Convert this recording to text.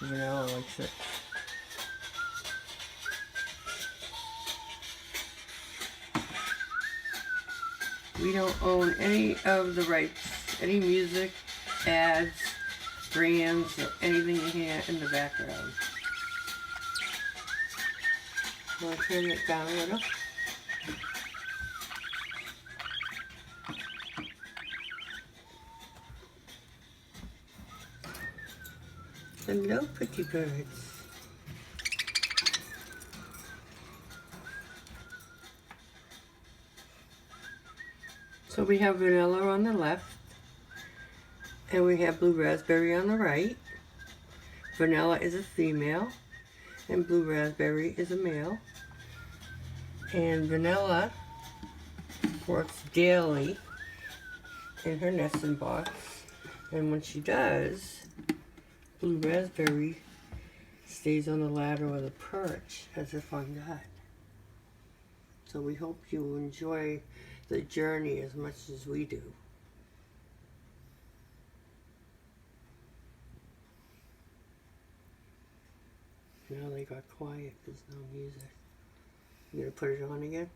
Vanilla likes it. We don't own any of the rights, any music, ads, brands, or anything you hear in the background. Want to turn it down a little? Hello, pretty birds. So we have vanilla on the left, and we have blue raspberry on the right. Vanilla is a female, and blue raspberry is a male. And vanilla works daily in her nesting box, and when she does, blue raspberry stays on the ladder or the perch as if on God. So we hope you enjoy the journey as much as we do. Now they got quiet, there's no music. You gonna put it on again?